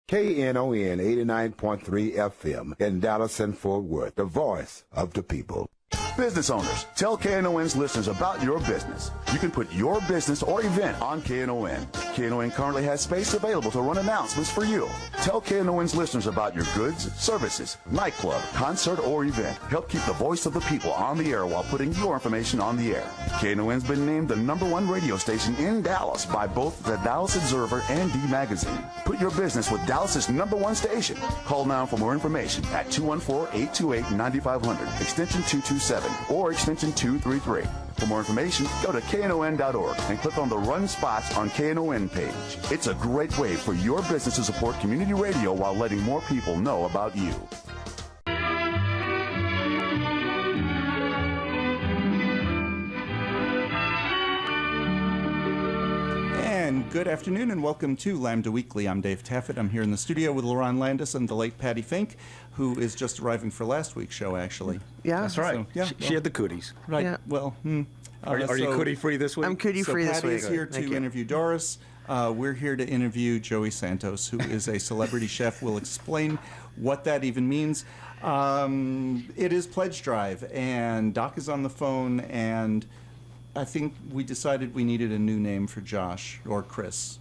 Knon 89.3 FM in Dallas and Fort Worth, the voice of the people. Business owners, tell KNON's listeners about your business. You can put your business or event on KNON. KNON currently has space available to run announcements for you. Tell KNON's listeners about your goods, services, nightclub, concert, or event. Help keep the voice of the people on the air while putting your information on the air. KNON's been named the #1 radio station in Dallas by both the Dallas Observer and D Magazine. Put your business with Dallas's #1 station. Call now for more information at 214-828-9500, extension 227. Or extension 233. For more information, go to knon.org and click on the Run Spots on KNON page. It's a great way for your business to support community radio while letting more people know about you. And good afternoon and welcome to Lambda Weekly. I'm Dave Taffet. I'm here in the studio with Lerone Landis and the late Patti Fink, who is just arriving for last week's show, actually. Yeah. That's right. So, yeah, she had the cooties. Right. Yeah. Well, Are you cootie free this week? I'm cootie free this Patti week. is here to interview Doris. We're here to interview Joy Santos, who is a celebrity chef. We'll explain what that even means. It is Pledge Drive, and Doc is on the phone, and I think we decided we needed a new name for Josh or Chris,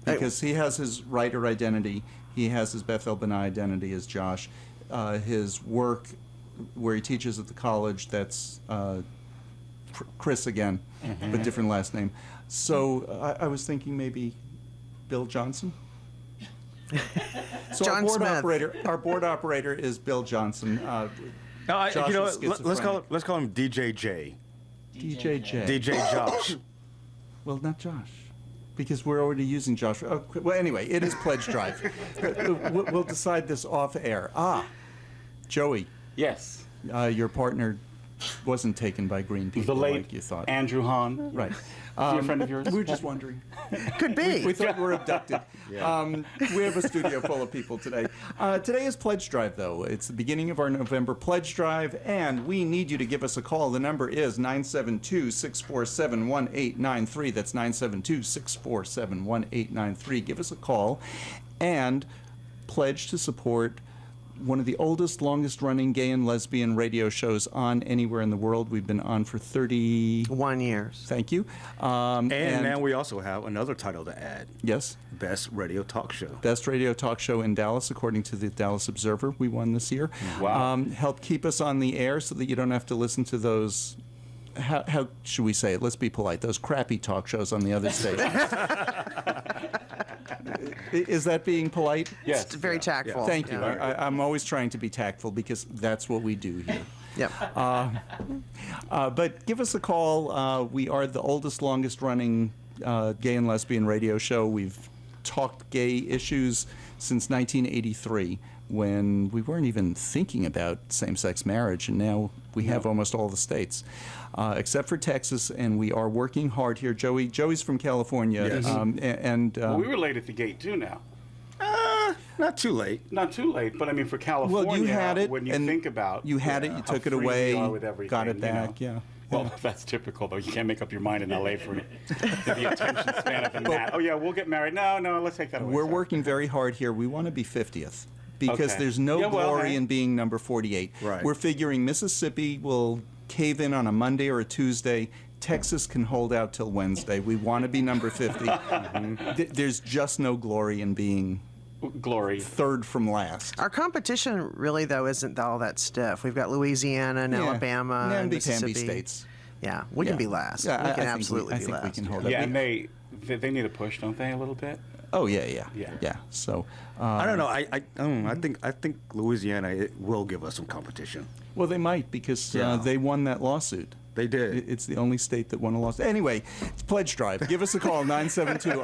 because he has his writer identity. He has his Bethel Benai identity as Josh. His work, where he teaches at the college, that's Chris again, but different last name. So I was thinking maybe Bill Johnson. So John our board operator is Bill Johnson. Let's call him DJ J. DJ J. DJ Josh. Well, not Josh, because we're already using Josh. Oh, well, anyway, it is Pledge Drive. We'll decide this off air. Joey. Yes. Your partner wasn't taken by green people The late like you thought. Andrew Hahn. Right. Is he a friend of yours? We were just wondering. Could be. We thought we were abducted. We have a studio full of people today. Today is Pledge Drive, though. It's the beginning of our November Pledge Drive, and we need you to give us a call. The number is 972-647-1893. That's 972-647-1893. Give us a call and pledge to support one of the oldest, longest-running gay and lesbian radio shows on anywhere in the world. We've been on for 31 years. Thank you. And now we also have another title to add. Yes. Best Radio Talk Show. Best Radio Talk Show in Dallas, according to the Dallas Observer. We won this year. Wow. Help keep us on the air so that you don't have to listen to those, how should we say it? Let's be polite. Those crappy talk shows on the other stations. Is that being polite? Yes. It's very tactful. Yeah. Thank you. Yeah. I'm always trying to be tactful because that's what we do here. Yep. But give us a call. We are the oldest, longest-running gay and lesbian radio show. We've talked gay issues since 1983, when we weren't even thinking about same-sex marriage, and now we have almost all the states, except for Texas, and we are working hard here. Joey's from California. Yes. Well, we were late at the gate, too, now. Not too late. Not too late, but I mean, for California, Well, you had it, when you and think about you had it, you how took it free we away, are with everything, got it back, you know. yeah. Well, that's typical, though. You can't make up your mind in L.A. for the attention span of a gnat. Oh, yeah, we'll get married. No, let's take that away. We're Sorry. working very hard here. We want to be 50th. Because Okay. there's no Yeah, well, glory hey. in being number 48. Right. We're figuring Mississippi will cave in on a Monday or a Tuesday. Texas can hold out till Wednesday. We want to be number 50. There's just no glory in being Glory. third from last. Our competition really, though, isn't all that stiff. We've got Louisiana and Alabama and Mississippi. Namby-pamby states. Yeah, we can be last. Yeah, we I can think absolutely I be think last. we can hold up. Yeah, and they need a push, don't they, a little bit? Oh yeah. So I don't know. I think Louisiana will give us some competition. well, they might because Yeah. they won that lawsuit. They did. It's the only state that won a lawsuit. Anyway, it's Pledge Drive. Give us a call, 972.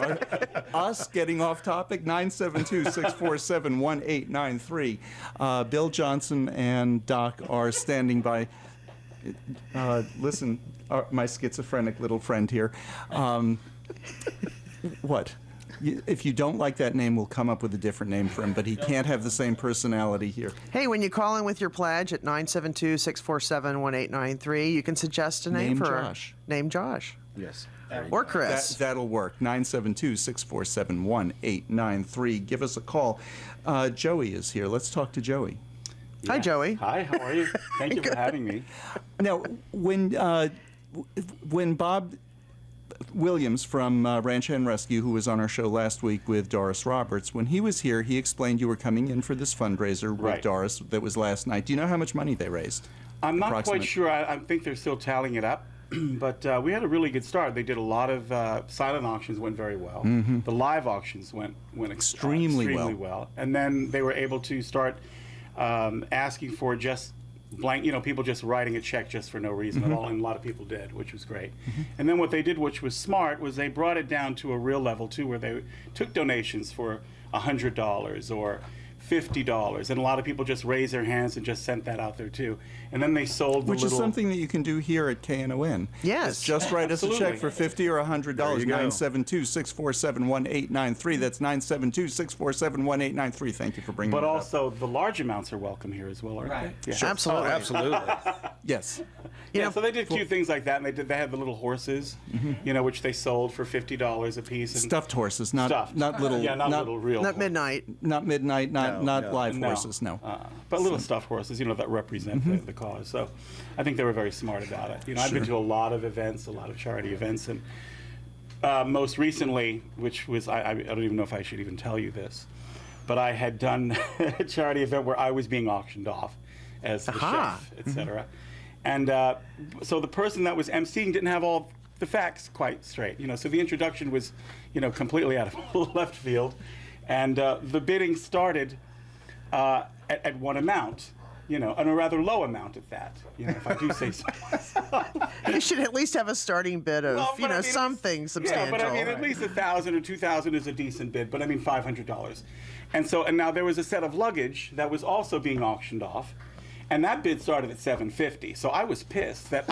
Us getting off topic, 972-647-1893. Bill Johnson and Doc are standing by. Listen, my schizophrenic little friend here. What? If you don't like that name, we'll come up with a different name for him, but he can't have the same personality here. Hey, when you call in with your pledge at 972-647-1893, you can suggest a name Name for Josh. Name Josh. Yes. Or Chris. That'll work. 972-647-1893. Give us a call. Joey is here. Let's talk to Joey. Hi, Joey. Hi, how are you? Thank you for having me. Now, when Bob Williams from Ranch Hand Rescue, who was on our show last week with Doris Roberts, when he was here, he explained you were coming in for this fundraiser with Right. Doris that was last night. Do you know how much money they raised? I'm not Approximate. quite sure. I think they're still tallying it up. But we had a really good start. They did a lot of silent auctions, went very well. The live auctions went extremely well. And then they were able to start asking for just blank, people just writing a check just for no reason at all, and a lot of people did, which was great. And then what they did, which was smart, was they brought it down to a real level too, where they took donations for $100 or $50, and a lot of people just raised their hands and just sent that out there too. And then they sold the Which is something that you can do here at KNON. Yes. Just write us a check Absolutely. for $50 or $100. you go. 972-647-1893. That's 972-647-1893. Thank you for bringing But that also the large amounts are welcome here as well, aren't Right. they? Yeah. Absolutely. Oh, absolutely. up. Yes. Yeah, so they did cute things like that, and they had the little horses, which they sold for $50 a piece. And Stuffed horses, not Stuffed. little. Yeah, not little real. Not midnight. Not midnight, not No. live No. horses, no. But little stuffed horses, that represent the cause. So I think they were very smart about it. I've been to a lot of events, a lot of charity events, and most recently, which was, I don't even know if I should even tell you this, but I had done a charity event where I was being auctioned off as the chef, etc. And so the person that was emceeing didn't have all the facts quite straight. So the introduction was, completely out of left field, and the bidding started at one amount, and a rather low amount at that. If I do say so myself. You should at least have a starting bid of, Well, but I mean, something substantial. Yeah, but at least $1,000 or $2,000 is a decent bid. But $500, and now there was a set of luggage that was also being auctioned off, and that bid started at $750. So I was pissed that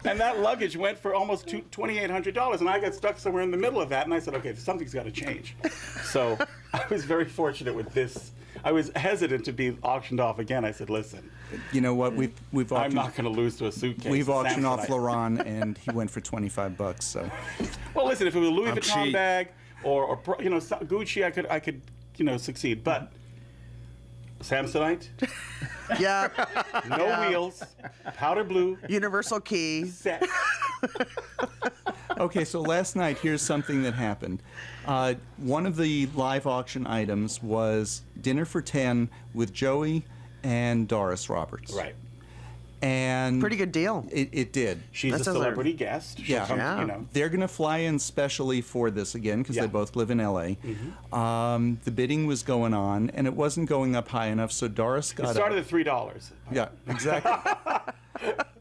and that luggage went for almost $2,800, and I got stuck somewhere in the middle of that. And I said, okay, something's got to change. So I was very fortunate with this. I was hesitant to be auctioned off again. I said, listen, You know what? We've I'm auctioned, not going to lose to a suitcase. we've auctioned off Samsonite. Lerone, and he went for $25. So Well, listen, if it was a Louis I'm Vuitton cheap. bag or Gucci, I could succeed. But Samsonite, Yeah. no wheels, powder blue, Universal key. set. okay, so last night, here's something that happened. One of the live auction items was dinner for 10 with Joey and Doris Roberts. Right. And Pretty good deal. It did. She's That a sounds like- celebrity guest. She'll Yeah. come, Yeah. They're going to fly in specially for this again because Yeah. they both live in L.A. The bidding was going on, and it wasn't going up high enough, so Doris It got started up. at $3. Yeah, exactly.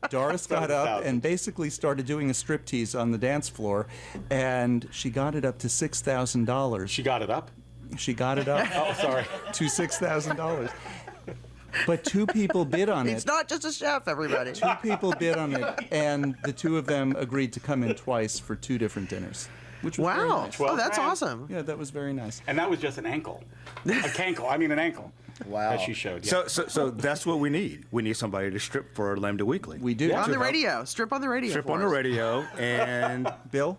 Doris got up 7,000. and basically started doing a striptease on the dance floor, and she got it up to $6,000. She got it up. She got it up Oh, sorry. to $6,000. But two people bid on It's it. not just a chef, everybody. Two people bid on it, and the two of them agreed to come in twice for two different dinners, which was very Wow. nice. Oh, that's 12 grand. awesome. Yeah, that was very nice. And that was just an ankle. An ankle. Wow. That she showed. Yeah. So that's what we need. We need somebody to strip for Lambda Weekly. We do. On the help. radio. Strip on the radio. Strip for on the us. radio, and Bill?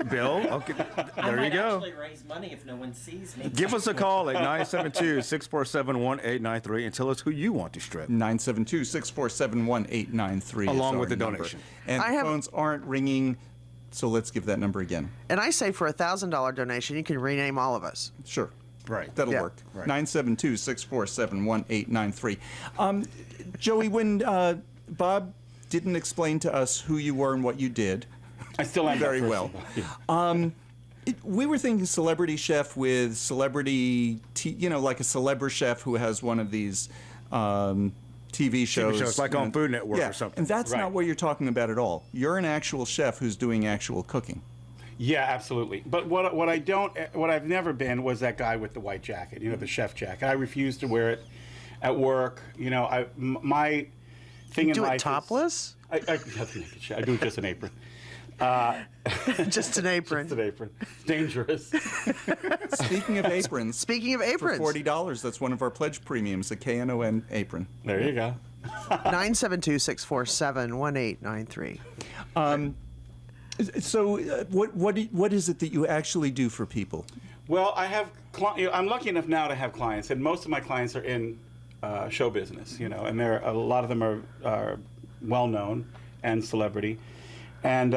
Bill, okay, I there you might go. actually raise money if no one sees me. Give us a call at 972-647-1893 and tell us who you want to strip. 972-647-1893 Along is with our the number. donation. And I the have- phones aren't ringing, so let's give that number again. And I say for $1,000 donation, you can rename all of us. Sure. Right. That'll Yeah. work. Right. 972-647-1893. Joey, when Bob didn't explain to us who you were and what you did I still am that very person. well, Yeah. we were thinking celebrity chef with celebrity, like a celebra chef who has one of these TV shows. shows, like on Food Network yeah, or something. And that's Right. not what you're talking about at all. You're an actual chef who's doing actual cooking. Yeah, absolutely. But what I've never been was that guy with the white jacket, the chef jacket. I refuse to wear it at work. My thing in Do life it is- topless? I do just an apron. Just an apron. Just an apron. It's dangerous. Speaking of aprons, Speaking of for aprons. $40, that's one of our pledge premiums, a KNON apron. There you go. 972-647-1893. So, what is it that you actually do for people? Well, I'm lucky enough now to have clients, and most of my clients are in show business, and a lot of them are well known and celebrity, and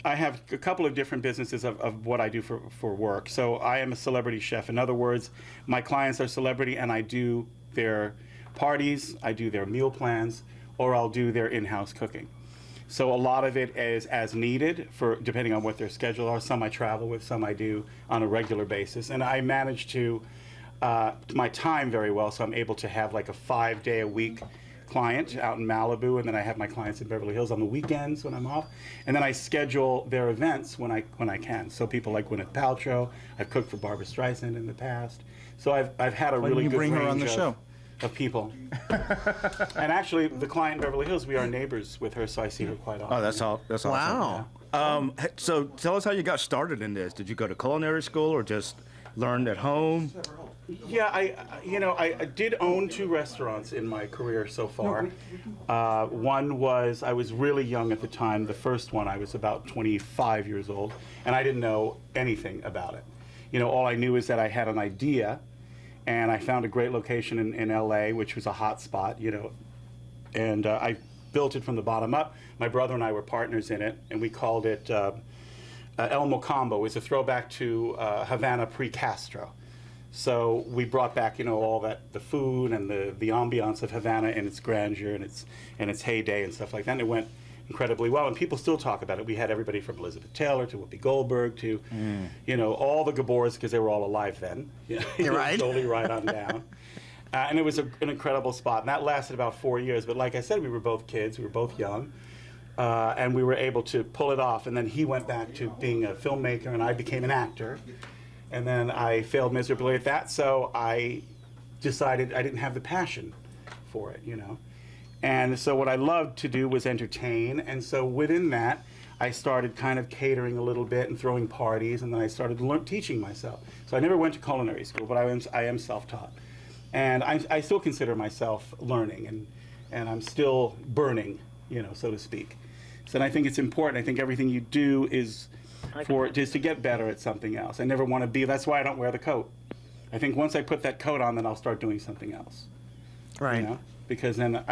I have a couple of different businesses of what I do for work. So I am a celebrity chef. In other words, my clients are celebrity, and I do their parties, I do their meal plans, or I'll do their in-house cooking. So a lot of it is as needed, depending on what their schedule are. Some I travel with, some I do on a regular basis. And I manage to my time very well, so I'm able to have like a 5-day-a-week client out in Malibu, and then I have my clients in Beverly Hills on the weekends when I'm off. And then I schedule their events when I can. So people like Gwyneth Paltrow, I've cooked for Barbra Streisand in the past. So I've had a really good bring her on the range show? Of people. And actually, the client in Beverly Hills, we are neighbors with her, so I see her quite often. Oh, that's awesome. Wow. So tell us how you got started in this. Did you go to culinary school or just learn at home? Yeah, I did own 2 restaurants in my career so far. One was, I was really young at the time. The first one, I was about 25 years old, and I didn't know anything about it. All I knew is that I had an idea, and I found a great location in LA, which was a hot spot, and I built it from the bottom up. My brother and I were partners in it, and we called it El Mocambo. It's a throwback to Havana pre-Castro. So we brought back, all the food and the ambiance of Havana and its grandeur and its heyday and stuff like that. And it went incredibly well, and people still talk about it. We had everybody from Elizabeth Taylor to Whoopi Goldberg to, all the Gabors, because they were all alive then. You're right. Totally right on down. And it was an incredible spot, and that lasted about 4 years. But like I said, we were both kids, we were both young, and we were able to pull it off. And then he went back to being a filmmaker, and I became an actor. And then I failed miserably at that, so I decided I didn't have the passion for it, And so what I loved to do was entertain, and so within that, I started kind of catering a little bit and throwing parties, and then I started teaching myself. So I never went to culinary school, but I am self-taught. And I still consider myself learning, and I'm still burning, so to speak. So I think it's important. I think everything you do is just to get better at something else. I never want to be, that's why I don't wear the coat. I think once I put that coat on, then I'll start doing something else. Right. Because then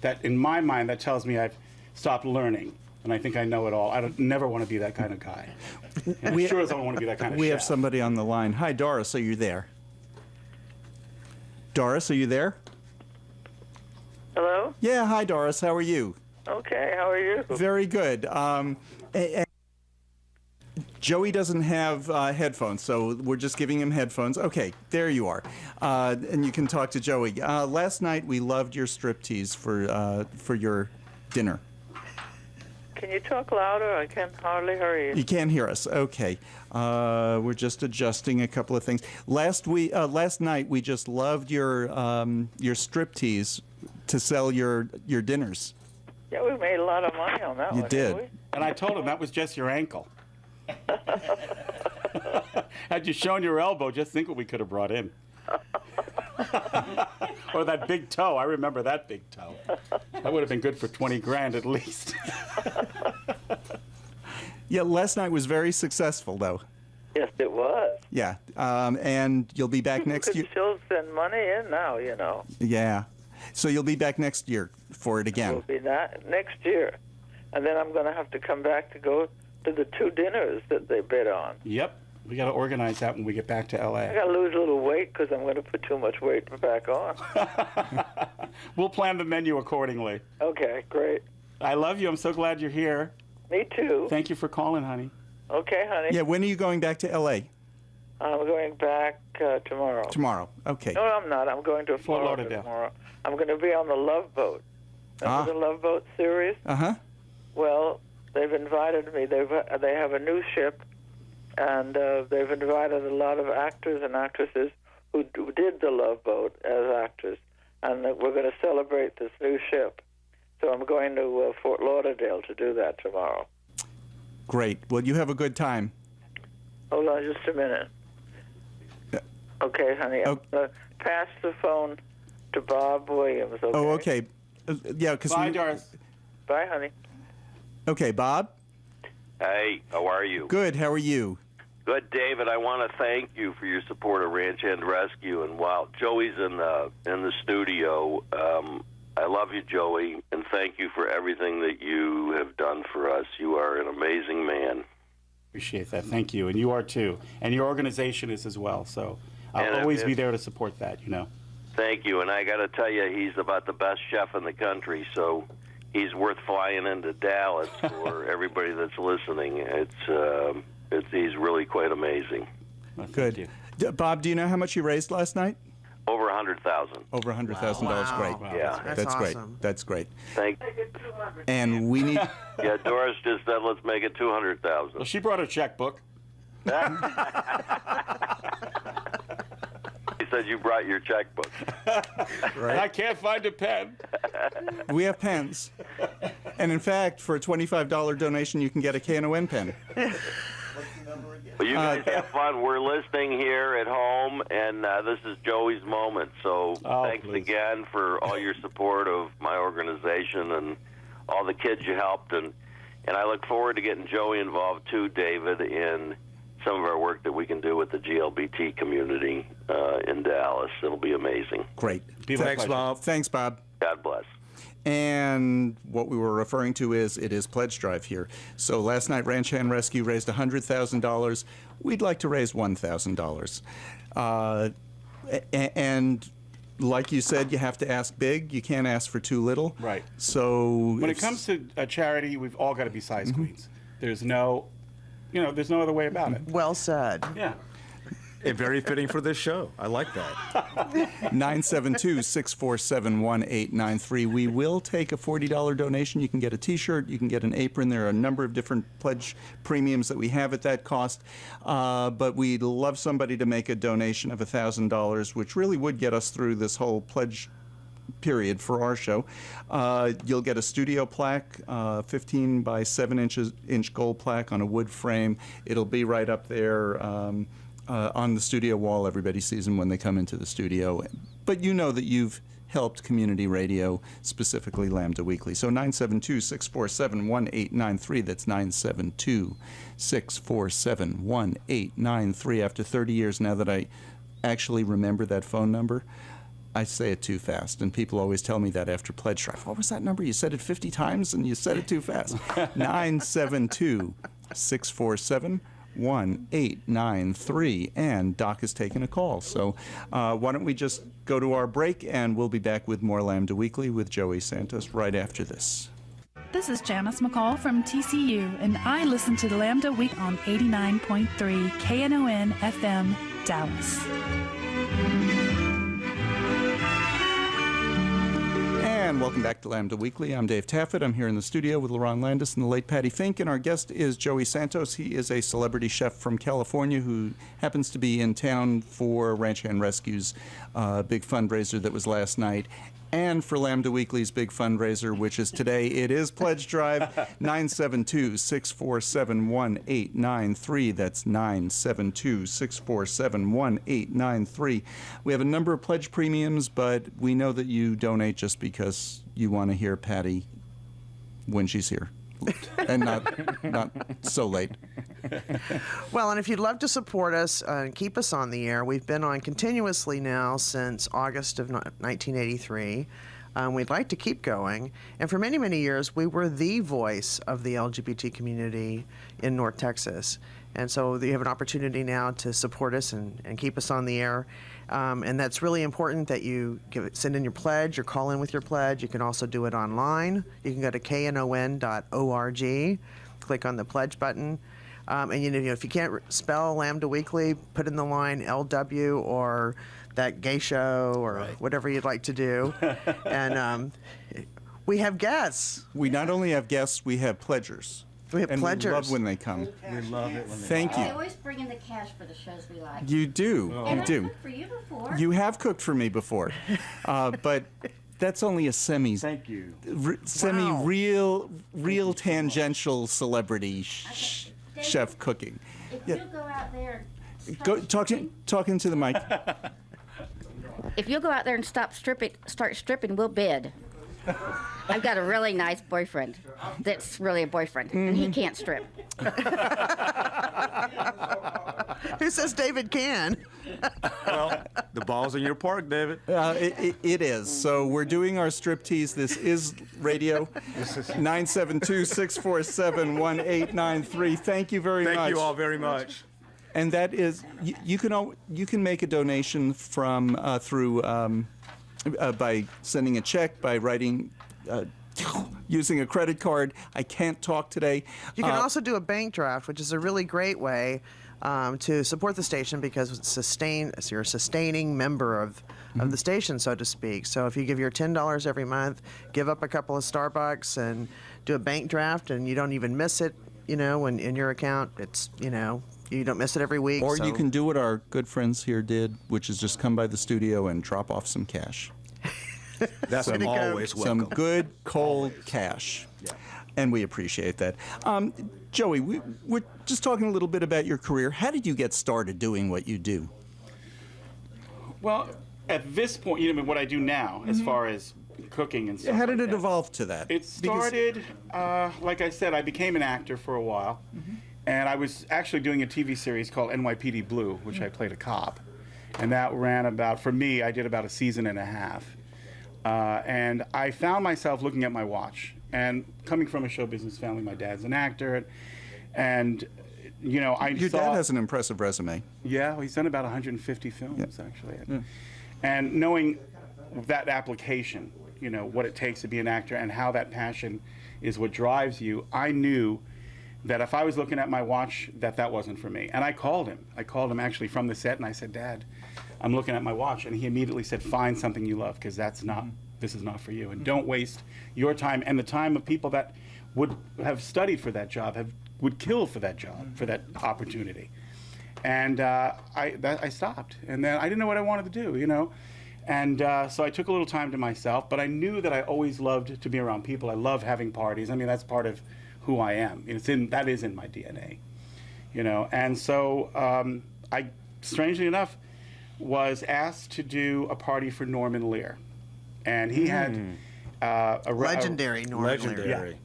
that in my mind, that tells me I've stopped learning, and I think I know it all. I never want to be that kind of guy. And I sure as I don't want to be that kind of We chef. have somebody on the line. Hi, Doris, are you there? Doris, are you there? Hello? Yeah, hi, Doris. How are you? Okay, how are you? Very good. Joey doesn't have headphones, so we're just giving him headphones. Okay, there you are. And you can talk to Joey. Last night, we loved your striptease for your dinner. Can you talk louder? I can hardly hear you. You can't hear us. Okay. We're just adjusting a couple of things. Last night, we just loved your striptease to sell your dinners. Yeah, we made a lot of money on that one. You did. Didn't we? And I told him that was just your ankle. Had you shown your elbow, just think what we could have brought in. Or that big toe. I remember that big toe. That would have been good for 20 grand at least. Yeah, last night was very successful, though. Yes, it was. Yeah, and you'll be back next year. You could still send money in now, Yeah, so you'll be back next year for it again. We'll be next year. And then I'm going to have to come back to go to the 2 dinners that they bid on. Yep. We got to organize that when we get back to L.A. I got to lose a little weight because I'm going to put too much weight back on. We'll plan the menu accordingly. Okay, great. I love you. I'm so glad you're here. Me too. Thank you for calling, honey. Okay, honey. Yeah, when are you going back to L.A.? I'm going back tomorrow. Tomorrow. Okay. No, I'm not. I'm going to Fort Florida Lauderdale. tomorrow. I'm going to be on the Love Boat. Remember the Love Boat series? Uh-huh. Well, they've invited me. They have a new ship, and they've invited a lot of actors and actresses who did the Love Boat as actors, and we're going to celebrate this new ship. So I'm going to Fort Lauderdale to do that tomorrow. Great. Well, you have a good time. Hold on just a minute. Okay, honey. I'm going to pass the phone to Bob Williams. Okay? Oh, okay. Yeah, because Bye, Doris. Bye, honey. Okay, Bob. Hey, how are you? Good. How are you? Good, David. I want to thank you for your support of Ranch Hand Rescue. And while Joey's in the studio, I love you, Joey, and thank you for everything that you have done for us. You are an amazing man. Appreciate that. Thank you. And you are too. And your organization is as well. So I'll always be there to support that, you know. Thank you. And I got to tell you, he's about the best chef in the country. So he's worth flying into Dallas for everybody that's listening. He's really quite amazing. Well, Good. Bob, do you know how much you raised last night? Over $100,000. Over $100,000. Wow. Great. Wow, Yeah. That's great. awesome. That's great. Thank. And we need. Yeah, Doris just said let's make it $200,000. Well, she brought her checkbook. He said you brought your checkbook. And I can't find a pen. We have pens. And in fact, for a $25 donation, you can get a Knon pen. Well, you guys have fun. We're listening here at home, and this is Joey's moment. So thanks again for all your support of my organization and all the kids you helped. And I look forward to getting Joey involved, too, David, in some of our work that we can do with the GLBT community in Dallas. It'll be amazing. Great. Thanks, Bob. Thanks, Bob. God bless. And what we were referring to is it is Pledge Drive here. So last night, Ranch Hand Rescue raised $100,000. We'd like to raise $1,000. And like you said, you have to ask big. You can't ask for too little. Right. So When it comes to a charity, we've all got to be size queens. There's no other way about it. Well said. Yeah. And very fitting for this show. I like that. 972-647-1893. We will take a $40 donation. You can get a T-shirt. You can get an apron. There are a number of different pledge premiums that we have at that cost. But we'd love somebody to make a donation of $1,000, which really would get us through this whole pledge period for our show. You'll get a studio plaque, 15 by 7 inch gold plaque on a wood frame. It'll be right up there on the studio wall. Everybody sees them when they come into the studio. But you know that you've helped community radio, specifically Lambda Weekly. So 972-647-1893. That's 972-647-1893. After 30 years now that I actually remember that phone number, I say it too fast, and people always tell me that after Pledge Drive. What was that number? You said it 50 times, and you said it too fast. 972-647-1893, and Doc is taking a call. So why don't we just go to our break, and we'll be back with more Lambda Weekly with Joey Santos right after this. This is Janice McCall from TCU, and I listen to Lambda Week on 89.3 KNON FM, Dallas. And welcome back to Lambda Weekly. I'm Dave Taffet. I'm here in the studio with Lerone Landis and the late Patti Fink, and our guest is Joey Santos. He is a celebrity chef from California who happens to be in town for Ranch Hand Rescue's big fundraiser that was last night, and for Lambda Weekly's big fundraiser, which is today. It is Pledge Drive, 972-647-1893. That's 972-647-1893. We have a number of pledge premiums, but we know that you donate just because you want to hear Patti when she's here. And not so late. Well, and if you'd love to support us and keep us on the air, we've been on continuously now since August of 1983. We'd like to keep going. And for many, many years, we were the voice of the LGBT community in North Texas. And so you have an opportunity now to support us and keep us on the air. And that's really important that you send in your pledge or call in with your pledge. You can also do it online. You can go to knon.org, click on the pledge button. And if you can't spell Lambda Weekly, put in the line LW or that gay show or whatever you'd like to do. And we have guests. We not only have guests, we have pledgers. We have pledgers. We love when they come. We love it when they Thank you. They always bring in the cash for the shows we like. You do. And You I've do. cooked for you before. You have cooked for me before, but that's only a Thank you. real tangential celebrity chef cooking. If you'll go out there and Go talking to the mic. If you'll go out there and start stripping, we'll bid. I've got a really nice boyfriend that's really a boyfriend, and he can't strip. Who says David can? Well, the ball's in your park, David. It is. So we're doing our striptease. This is radio. 972-647-1893. Thank you very much. Thank you all very much. And that is, you can make a donation from through by sending a check, by writing, using a credit card. I can't talk today. You can also do a bank draft, which is a really great way to support the station because you're a sustaining member of the station, so to speak. So if you give your $10 every month, give up a couple of Starbucks and do a bank draft, and you don't even miss it, when in your account, it's, you don't miss it every week. Or you can do what our good friends here did, which is just come by the studio and drop off some cash. That's always welcome. Some good, cold cash. Yeah. And we appreciate that. Joey, we're just talking a little bit about your career. How did you get started doing what you do? Well, at this point, what I do now, as far as cooking and stuff. How did like it evolve to that? It started, like I said, I became an actor for a while. And I was actually doing a TV series called NYPD Blue, which I played a cop. And that ran for me, I did about a season and a half. And I found myself looking at my watch. And coming from a show business family, my dad's an actor. And, Your dad has an impressive resume. Yeah, well, he's done about 150 films, actually. Yeah. And knowing that application, what it takes to be an actor and how that passion is what drives you, I knew that if I was looking at my watch, that wasn't for me. And I called him. I called him actually from the set, and I said, Dad, I'm looking at my watch. And he immediately said, find something you love, because this is not for you. And don't waste your time and the time of people that would have studied for that job, would kill for that job, for that opportunity. And I stopped. And then I didn't know what I wanted to do, And so I took a little time to myself, but I knew that I always loved to be around people. I love having parties. I mean, that's part of who I am. That is in my DNA, And so I, strangely enough, was asked to do a party for Norman Lear, and he had legendary Norman Lear.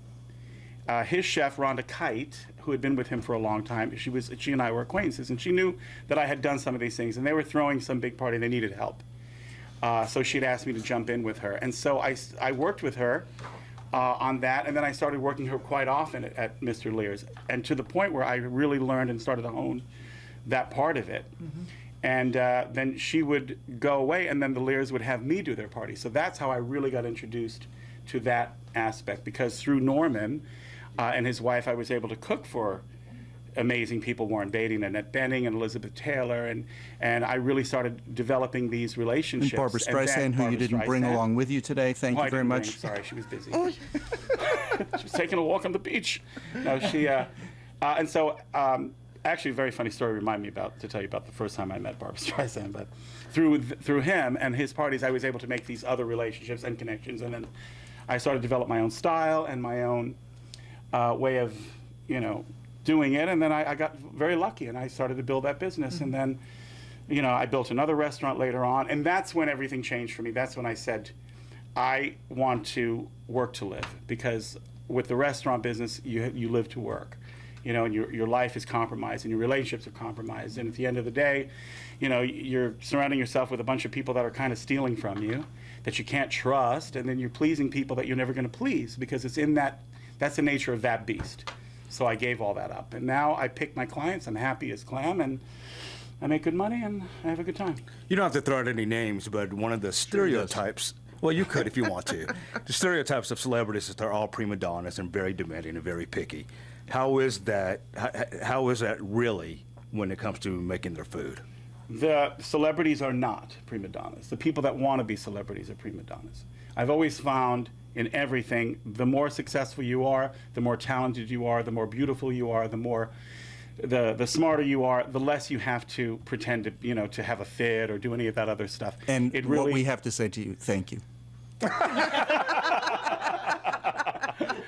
Yeah. His chef Rhonda Kite, who had been with him for a long time, she and I were acquaintances, and she knew that I had done some of these things, and they were throwing some big party. They needed help, so she'd asked me to jump in with her, and so I worked with her. On that, and then I started working her quite often at Mr. Lear's, and to the point where I really learned and started to hone that part of it. And then she would go away, and then the Lears would have me do their party. So that's how I really got introduced to that aspect, because through Norman and his wife, I was able to cook for amazing people, Warren Beatty and Annette Bening and Elizabeth Taylor, and I really started developing these relationships. And Barbara Streisand, who you didn't bring along with you today. Thank you very much. Sorry, she was busy. She was taking a walk on the beach. No, she, and so, actually, a very funny story to tell you about the first time I met Barbara Streisand, but through him and his parties, I was able to make these other relationships and connections, and then I started to develop my own style and my own way of, doing it, and then I got very lucky, and I started to build that business, and then, I built another restaurant later on, and that's when everything changed for me. That's when I said, I want to work to live, because with the restaurant business, you live to work, and your life is compromised, and your relationships are compromised, and at the end of the day, you're surrounding yourself with a bunch of people that are kind of stealing from you, that you can't trust, and then you're pleasing people that you're never going to please, because it's that's the nature of that beast. So I gave all that up. And now I pick my clients. I'm happy as clam, and I make good money, and I have a good time. You don't have to throw out any names, but one of the stereotypes, well, you could if you want to. The stereotypes of celebrities is they're all prima donnas and very demanding and very picky. How is that really when it comes to making their food? The celebrities are not prima donnas. The people that want to be celebrities are prima donnas. I've always found in everything, the more successful you are, the more talented you are, the more beautiful you are, the smarter you are, the less you have to pretend to, to have a fit or do any of that other stuff. And what we have to say to you, thank you.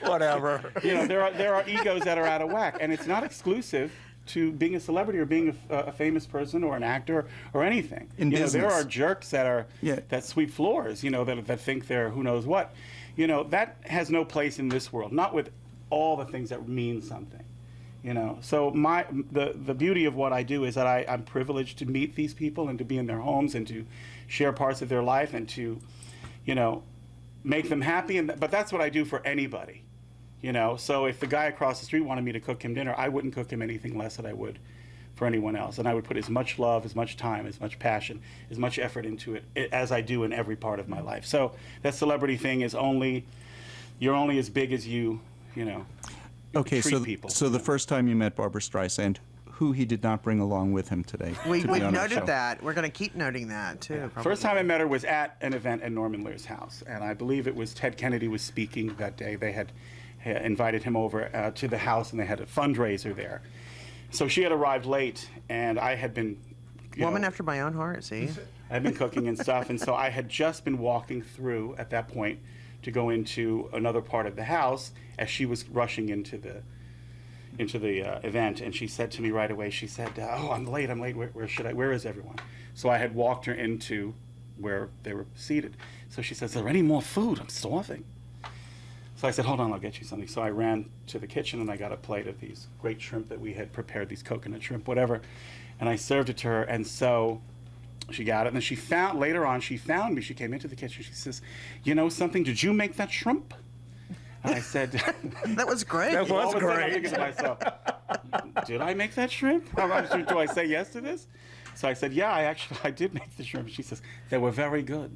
Whatever. There are egos that are out of whack, and it's not exclusive to being a celebrity or being a famous person or an actor or anything. In business. There are jerks that sweep floors, that think they're who knows what. That has no place in this world, not with all the things that mean something. So the beauty of what I do is that I'm privileged to meet these people and to be in their homes and to share parts of their life and to, make them happy. But that's what I do for anybody. So if the guy across the street wanted me to cook him dinner, I wouldn't cook him anything less than I would for anyone else. And I would put as much love, as much time, as much passion, as much effort into it as I do in every part of my life. So that celebrity thing is you're only as big as you Okay, treat people. So the first time you met Barbra Streisand, who he did not bring along with him today. We to be on our noted show. that. We're going to keep noting that, too. Yeah. First time I met her was at an event at Norman Lear's house. And I believe it was Ted Kennedy was speaking that day. They had invited him over to the house, and they had a fundraiser there. So she had arrived late, and I had been... Woman after my own heart, see? I'd been cooking and stuff, and so I had just been walking through at that point to go into another part of the house as she was rushing into the event, and she said to me right away, she said, "Oh, I'm late. Where is everyone?" So I had walked her into where they were seated. So she says, "Is there any more food? I'm starving." So I said, "Hold on, I'll get you something." So I ran to the kitchen and I got a plate of these great shrimp that we had prepared, these coconut shrimp, whatever, and I served it to her. And so she got it, and then later on she found me. She came into the kitchen. She says, "You know something? Did you make that shrimp?" And I said, "That was great." That was great. I'm thinking to myself, did I make that shrimp? Do I say yes to this? So I said, "Yeah, I did make the shrimp." She says, "They were very good."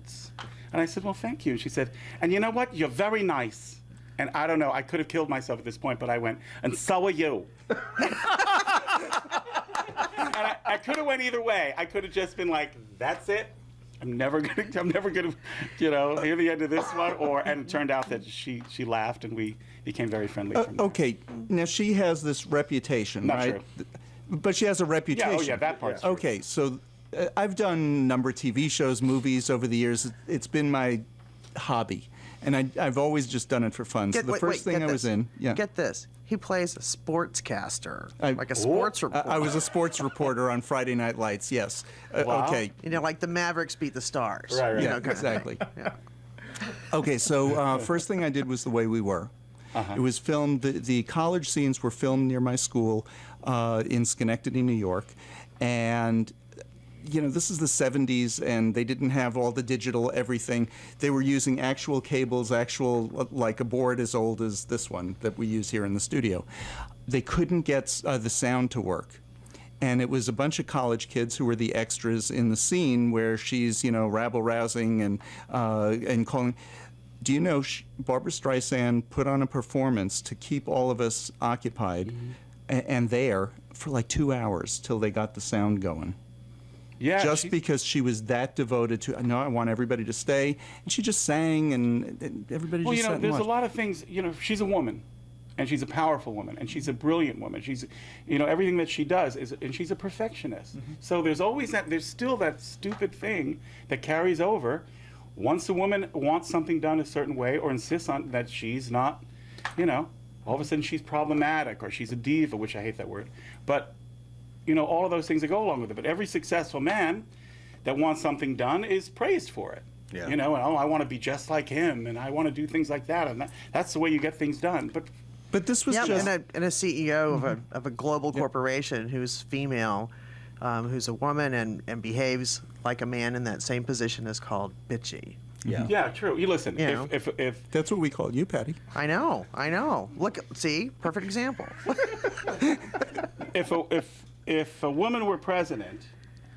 And I said, "Well, thank you." And she said, "And you know what? You're very nice." And I don't know, I could have killed myself at this point, but I went, "And so are you." And I could have went either way. I could have just been like, "That's it. I'm never gonna, hear the end of this one." And it turned out that she laughed, and we became very friendly from there. Okay, now she has this reputation, Not right? true. But she has a reputation. Yeah, that part's true. Okay, so I've done a number of TV shows, movies over the years. It's been my hobby, and I've always just done it for fun. So the first thing I was in, Get this. He plays a sportscaster, like a Oh, sports reporter. I was a sports reporter on Friday Night Lights, yes. Wow. Okay. like the Mavericks beat the Stars. Right. Yeah, exactly. Okay, so first thing I did was The Way We Were. It was filmed, the college scenes were filmed near my school in Schenectady, New York. And, this is the 70s, and they didn't have all the digital everything. They were using actual cables, like a board as old as this one that we use here in the studio. They couldn't get the sound to work. And it was a bunch of college kids who were the extras in the scene where she's, rabble-rousing and calling. Do you know Barbra Streisand put on a performance to keep all of us occupied and there for like 2 hours till they got the sound going? Yeah, just because she was that devoted to, no, I want everybody to stay. And she just sang, and everybody just sat and there's watched. a lot of things, she's a woman. And she's a powerful woman, and she's a brilliant woman. She's, everything that she does and she's a perfectionist. So there's still that stupid thing that carries over. Once a woman wants something done a certain way or insists on that she's not, all of a sudden she's problematic or she's a diva, which I hate that word. But, all of those things that go along with it. But every successful man that wants something done is praised for it. Yeah. And I want to be just like him, and I want to do things like that, and that's the way you get things done. But this was just... and a CEO of a global corporation who's female, who's a woman and behaves like a man in that same position is called bitchy. Yeah, true. You listen. If that's what we call you, Patti. I know. Look, see, perfect example. if a woman were president,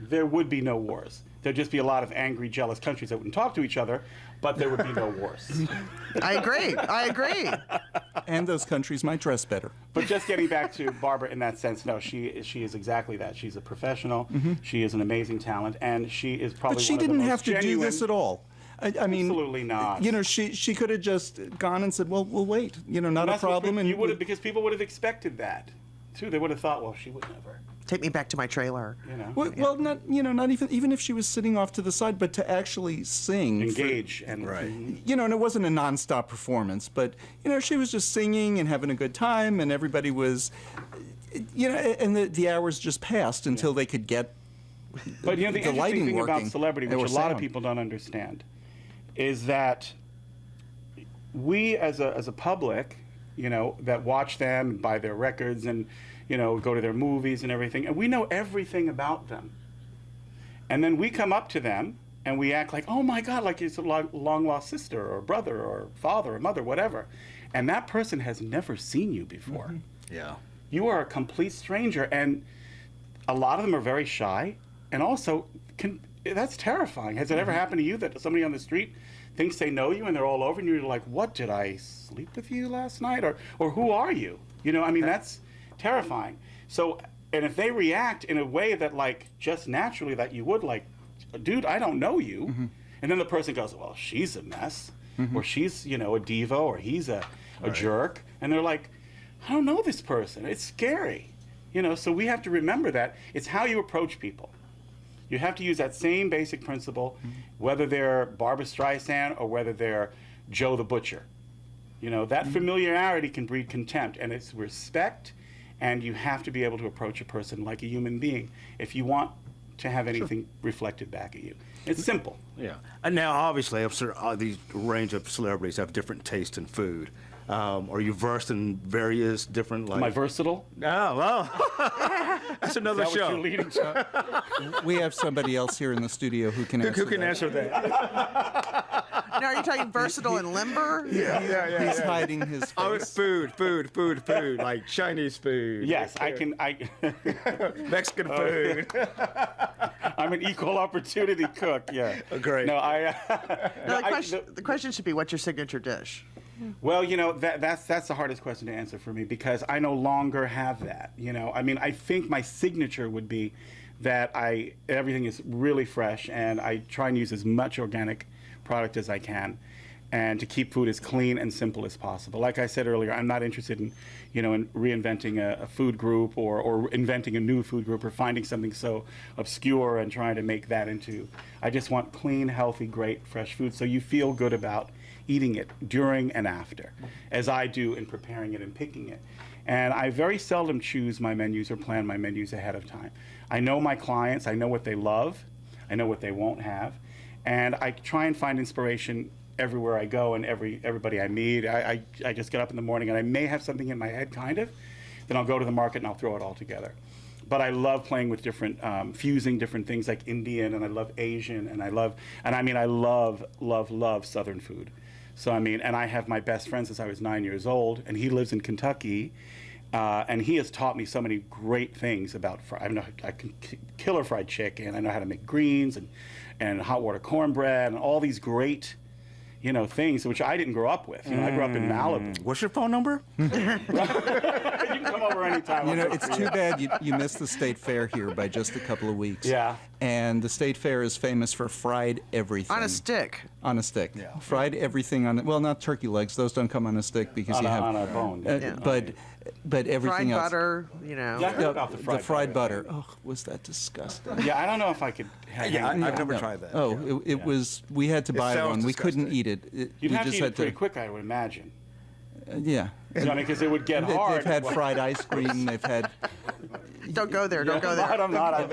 there would be no wars. There'd just be a lot of angry, jealous countries that wouldn't talk to each other, but there would be no wars. I agree. And those countries might dress better. But just getting back to Barbara in that sense, no, she is exactly that. She's a professional. She is an amazing talent, and she is probably. But she one of the didn't most have to genuine, do this at all. I mean, absolutely not. She could have just gone and said, "Well, we'll wait. Not a problem." You would have, because people would have expected that, too. They would have thought, "Well, she would never." Take me back to my trailer. Well, not not even if she was sitting off to the side, but to actually sing, engage, and and it wasn't a nonstop performance, but she was just singing and having a good time, and everybody was, and the hours just passed until they could get. But the interesting lighting thing working, about celebrity, which a lot of people don't understand, is that we as a public, that watch them and buy their records and go to their movies and everything, and we know everything about them. And then we come up to them and we act like, oh my God, like it's a long lost sister or brother or father or mother, whatever. And that person has never seen you before. Mm-hmm. Yeah. You are a complete stranger, and a lot of them are very shy, and also that's terrifying. Has it ever happened to you that somebody on the street thinks they know you and they're all over and you're like, what, did I sleep with you last night? Or who are you? That's terrifying. So, and if they react in a way that just naturally that you would dude, I don't know you. Mm-hmm. And then the person goes, well, she's a mess, or she's, a diva, or he's a jerk. And they're like, I don't know this person. It's scary. So we have to remember that it's how you approach people. You have to use that same basic principle, whether they're Barbra Streisand or whether they're Joe the Butcher. That familiarity can breed contempt, and it's respect, and you have to be able to approach a person like a human being if you want to have anything reflected back at you. It's simple. Yeah. And now, obviously, I'm sure these range of celebrities have different tastes in food. Are you versed in various different Am I versatile? Oh, well, that's another show. What you're leading to? We have somebody else here in the studio who can answer Who can answer that? Now, are you talking versatile and limber? Yeah. He's hiding his face. Food, like Chinese food. Yes, I can. Mexican food. I'm an equal opportunity cook. Yeah. Great. No, the question should be, what's your signature dish? Well, that's the hardest question to answer for me because I no longer have that. I think my signature would be that everything is really fresh, and I try and use as much organic product as I can, and to keep food as clean and simple as possible. Like I said earlier, I'm not interested in, in reinventing a food group or inventing a new food group or finding something so obscure and trying to make that into. I just want clean, healthy, great, fresh food so you feel good about eating it during and after, as I do in preparing it and picking it. And I very seldom choose my menus or plan my menus ahead of time. I know my clients, I know what they love, I know what they won't have, and I try and find inspiration everywhere I go and everybody I meet. I just get up in the morning and I may have something in my head, kind of, then I'll go to the market and I'll throw it all together. But I love playing with different, fusing different things like Indian, and I love Asian, and I love Southern food. So and I have my best friend since I was 9 years old, and he lives in Kentucky, and he has taught me so many great things about. I can killer fried chicken. I know how to make greens and hot water cornbread and all these great, things which I didn't grow up with. I grew up in Malibu. What's your phone number? You can come over anytime. It's too bad you missed the state fair here by just a couple of weeks. Yeah. And the state fair is famous for fried everything. On a stick. On a stick. Yeah. Fried everything on. Well, not turkey legs; those don't come on a stick because you have on a bone. But everything fried else. butter, Yeah, I heard about the fried butter. Oh, was that disgusting? Yeah, I don't know if I could. I've never tried that. Oh, it was. We had to buy one. sounds We couldn't disgusting. eat it. You'd we have just to eat had it pretty quick, I would imagine. Yeah. Because it would get hard. They've had fried ice cream. They've had. Don't go there. Don't go there. I'm not.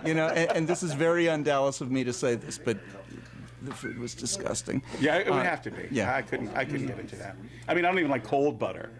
And this is very un-Dallas of me to say this, but the food was disgusting. Yeah, it would have to be. Yeah. I couldn't get into that. I don't even like cold butter.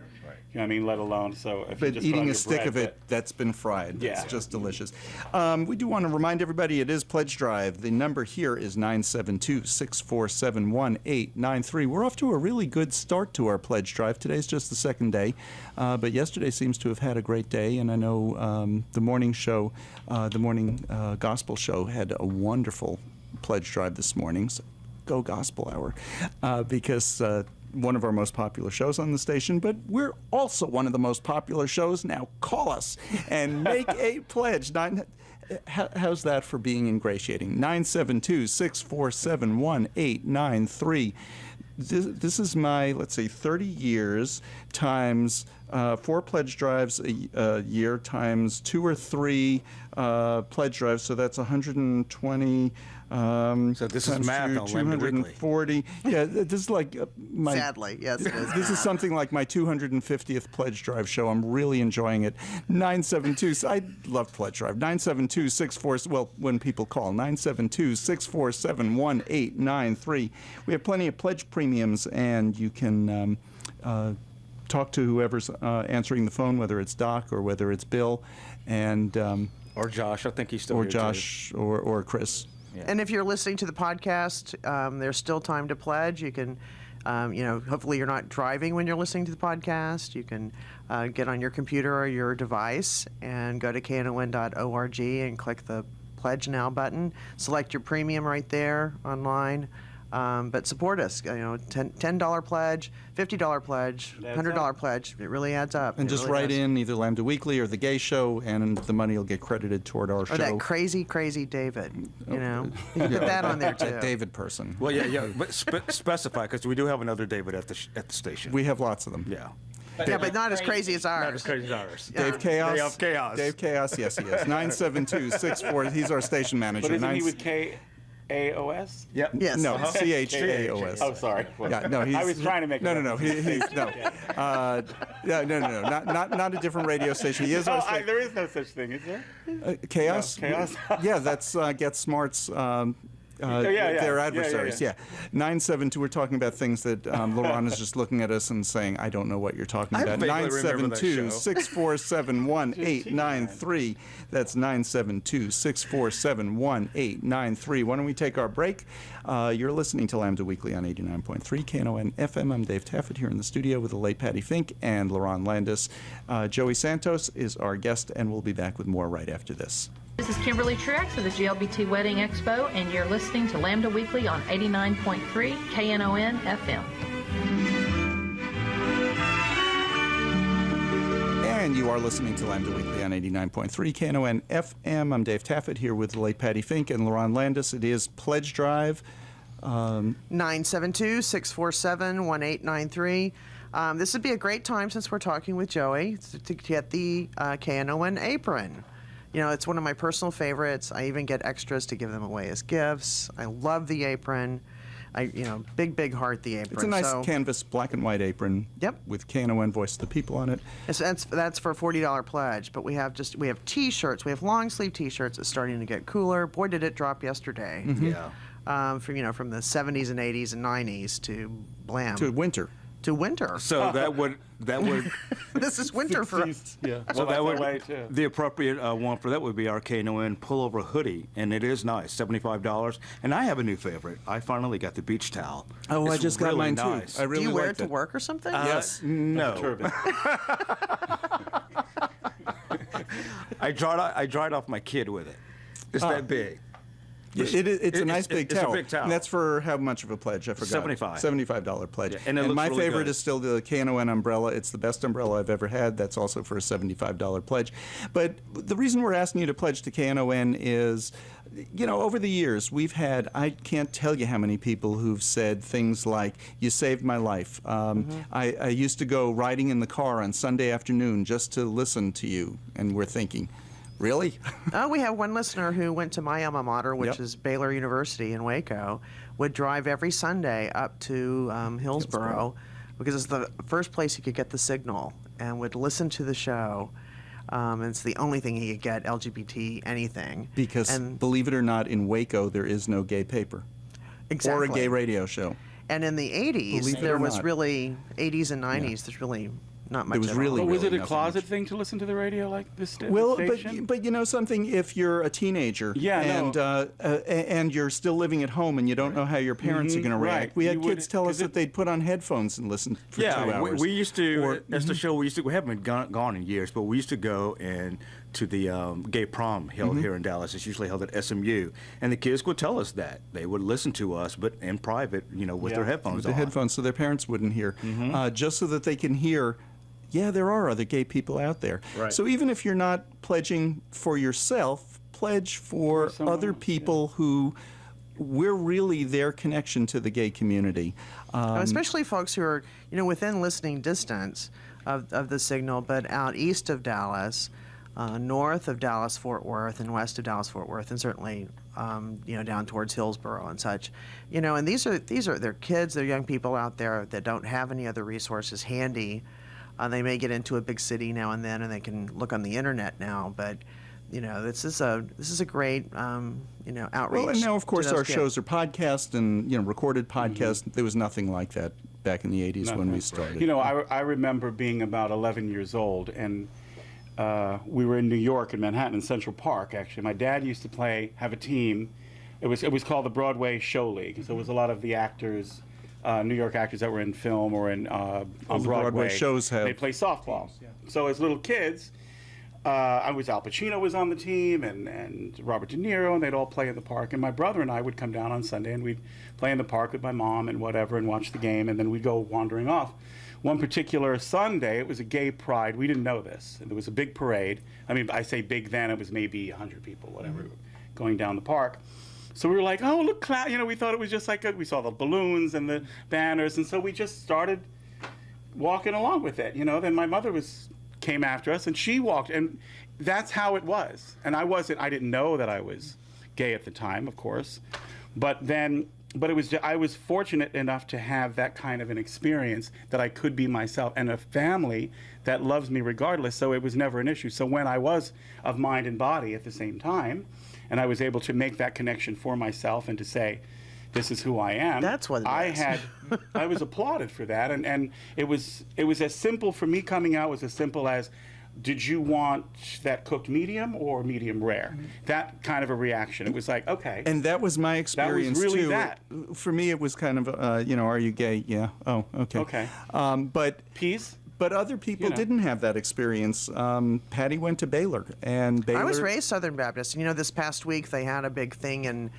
Let alone so. If you But just eating put on a your stick bread, of it that's been fried, Yeah. it's just delicious. We do want to remind everybody it is Pledge Drive. The number here is 972-647-1893. We're off to a really good start to our Pledge Drive. Today's just the second day, but yesterday seems to have had a great day, and I know the morning show, the morning gospel show had a wonderful Pledge Drive this morning. So go Gospel Hour, because one of our most popular shows on the station, but we're also one of the most popular shows. Now call us and make a pledge. How's that for being ingratiating? 972-647-1893. This is my, let's say, 30 years times 4 pledge drives a year times 2 or 3 pledge drives, so that's 120. So this is math on Lambda Weekly. 240. Yeah, this is like my. Sadly, yes, it is. This is something like my 250th pledge drive show. I'm really enjoying it. 972. I love pledge drive. 972-64. Well, when people call 972-647-1893. We have plenty of pledge premiums, and you can talk to whoever's answering the phone, whether it's Doc or whether it's Bill, and or Josh. I think he's still or here Josh too. or Chris. Yeah. And if you're listening to the podcast, there's still time to pledge. You can, hopefully you're not driving when you're listening to the podcast. You can get on your computer or your device and go to knon.org and click the Pledge Now button. Select your premium right there online. But support us. $10 pledge, $50 pledge, $100 pledge. It really adds up. And just really write does. in either Lambda Weekly or The Gay Show, and the money will get credited toward our show. Or that crazy David. You know, you can put that on there too. That David person. Well, yeah, but specify, because we do have another David at the station. We have lots of them. Yeah. Yeah, but not as crazy as ours. Not as crazy as ours. Dave Chaos. Day of Chaos. Dave Chaos. Yes, he is. 972-64. He's our station manager. But isn't he with KAOS? Yep. Yes. No, Uh-huh. CHAOS. Oh, sorry. Yeah, no, he's, I was trying to make. No. No. Not a different radio station. He is our station. There is no such thing, is there? Chaos. No, Chaos. Yeah, that's Get Smart's. Yeah. Their adversaries, yeah. 972, we're talking about things that Lerone is just looking at us and saying, I don't know what you're talking about. vaguely remember that show. 972-647-1893. That's 972-647-1893. Why don't we take our break? You're listening to Lambda Weekly on 89.3 Knon FM. I'm Dave Taffet here in the studio with the late Patti Fink and Lerone Landis. Joy Santos is our guest, and we'll be back with more right after this. This is Kimberly Truex of the GLBT Wedding Expo, and you're listening to Lambda Weekly on 89.3 KNON FM. And you are listening to Lambda Weekly on 89.3 KNON FM. I'm Dave Taffet here with the late Patti Fink and Lerone Landis. It is Pledge Drive. 972-647-1893. This would be a great time, since we're talking with Joey, to get the KNON apron. You know, it's one of my personal favorites. I even get extras to give them away as gifts. I love the apron. Big heart the apron. It's a nice canvas black and white apron. Yep. With KNON Voice of the People on it. That's for a $40 pledge. But we have T-shirts. We have long sleeve T-shirts. It's starting to get cooler. Boy, did it drop yesterday. Mm-hmm. Yeah. From the 70s and 80s and 90s to blam. To winter. To winter. So that would This is winter for us. Yeah. So that would the appropriate one for that would be our KNON pullover hoodie, and it is nice, $75. And I have a new favorite. I finally got the beach towel. Oh, It's I just got really mine nice. too. I really Do you wear it liked to work or something? Yes. No. Turban. I dried off my kid with it. It's that big. It's a nice big towel. It's a big towel. And that's for how much of a pledge? I forgot. $75 pledge. Yeah, and it looks my really favorite good. is still the KNON umbrella. It's the best umbrella I've ever had. That's also for a $75 pledge. But the reason we're asking you to pledge to KNON is, over the years, we've had, I can't tell you how many people who've said things like, you saved my life. I used to go riding in the car on Sunday afternoon just to listen to you. And we're thinking, really? We have one listener who went to my alma mater, which Yep. is Baylor University in Waco, would drive every Sunday up to Hillsborough because it's the first place he could get the signal, and would listen to the show. It's the only thing he could get, LGBT anything. Because, believe it or not, in Waco, there is no gay paper. Exactly. Or a gay radio show. And in the 80s, Believe it there or was not. really, 80s and 90s, there's really not much There was at all. really But was it a nothing closet much. thing to listen to the radio like this Well, station? but you know something, if you're a teenager Yeah, and you're still living at home and you don't know how your parents are going to react, right. we had You kids would- tell us 'cause that they'd put on headphones and listen for 2 hours. we used to, Or- as the show, we haven't gone in years, but we used to go and to the gay prom held here in Dallas. It's usually held at SMU. And the kids would tell us that. They would listen to us, but in private, with their headphones the on. headphones so their parents wouldn't hear, just so that they can hear, yeah, there are other gay people out there. Right. So even if you're not pledging for yourself, pledge for other people who we're really their connection to the gay community. Especially folks who are, within listening distance. of the signal, but out east of Dallas, north of Dallas-Fort Worth, and west of Dallas-Fort Worth, and certainly down towards Hillsborough and such. And these are they're kids, they're young people out there that don't have any other resources handy. They may get into a big city now and then, and they can look on the internet now, but this is a great outreach. Well, and now of course our kids. shows are podcast and recorded podcast. There was nothing like that back in the 80s when we started. I remember being about 11 years old, and we were in New York, in Manhattan, in Central Park. Actually, my dad used to have a team. It was called the Broadway Show League. So it was a lot of the actors, New York actors that were in film or on Broadway. Shows have. They play softball. Yeah. So as little kids, Al Pacino was on the team, and Robert De Niro, and they'd all play in the park. And my brother and I would come down on Sunday, and we'd play in the park with my mom and whatever, and watch the game, and then we'd go wandering off. One particular Sunday, it was a gay pride. We didn't know this. There was a big parade. I mean, I say big then, it was maybe 100 people, whatever, going down the park. So we were like, oh, look, we thought it was just like we saw the balloons and the banners, and so we just started walking along with it. Then my mother came after us, and she walked, and that's how it was. And I didn't know that I was gay at the time, of course, but I was fortunate enough to have that kind of an experience that I could be myself, and a family that loves me regardless, so it was never an issue. So when I was of mind and body at the same time, and I was able to make that connection for myself and to say, this is who I am. That's what it is. I was applauded for that, and it was as simple for me coming out was as simple as, did you want that cooked medium or medium rare? That kind of a reaction. It was like, okay. And that was my experience that was really too. That. For me, it was kind of, are you gay? Yeah. Oh, okay. Okay. But peace. But other people didn't have that experience. Patti went to Baylor, and Baylor. I was raised Southern Baptist. This past week they had a big thing in.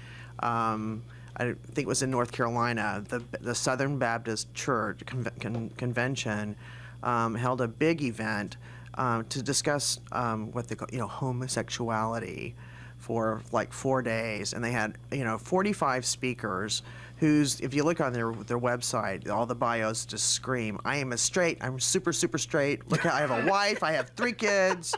I think it was in North Carolina. The Southern Baptist Church convention held a big event to discuss what they call homosexuality for like 4 days, and they had 45 speakers whose, if you look on their website, all the bios just scream, I am a straight, I'm super straight, look, I have a wife, I have 3 kids,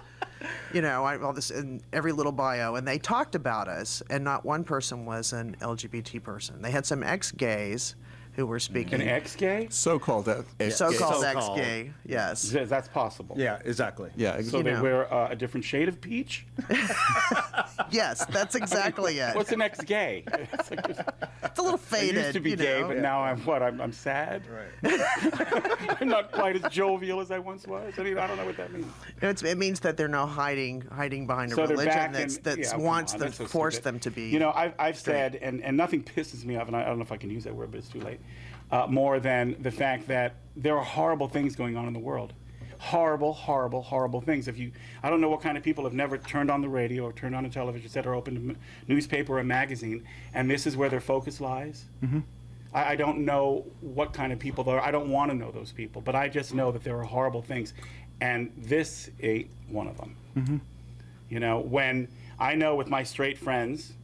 all this in every little bio. And they talked about us, and not one person was an LGBT person. They had some ex-gays who were speaking. An ex-gay? So-called ex-gay. So-called ex-gay, yes. That's possible. Yeah, exactly. Yeah, so they wear a different shade of peach? Yes, that's exactly it. What's an ex-gay? It's a little faded. I used to be gay, but now I'm sad? Right. I'm not quite as jovial as I once was. I don't know what that means. It means that they're now hiding behind a religion that wants to force them to be. I've said, and nothing pisses me off, and I don't know if I can use that word, but it's too late, more than the fact that there are horrible things going on in the world. Horrible, horrible, horrible things. I don't know what kind of people have never turned on the radio or turned on a television set or opened a newspaper or a magazine, and this is where their focus lies. Mm-hmm. I don't know what kind of people there are. I don't want to know those people, but I just know that there are horrible things, and this ain't one of them. Mm-hmm. When I know with my straight friends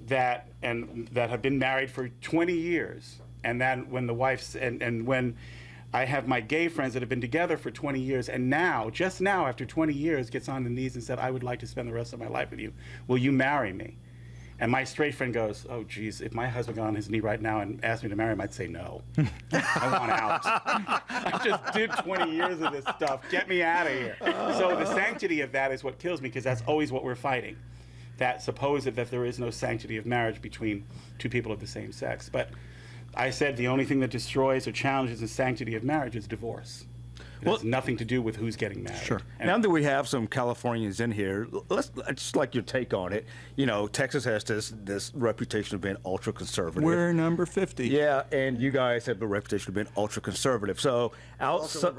that have been married for 20 years, and then when the wife's and when I have my gay friends that have been together for 20 years, and just now, after 20 years, gets on the knees and said, I would like to spend the rest of my life with you. Will you marry me? And my straight friend goes, oh, geez, if my husband got on his knee right now and asked me to marry him, I'd say no. I want out. I just did 20 years of this stuff. Get me out of here. So the sanctity of that is what kills me, because that's always what we're fighting. That supposed that there is no sanctity of marriage between two people of the same sex. But I said the only thing that destroys or challenges the sanctity of marriage is divorce. It has nothing to do with who's getting married. Sure. Now that we have some Californians in here, let's just like your take on it. Texas has this reputation of being ultra conservative. We're number 50. Yeah, and you guys have a reputation of being ultra conservative. So ultra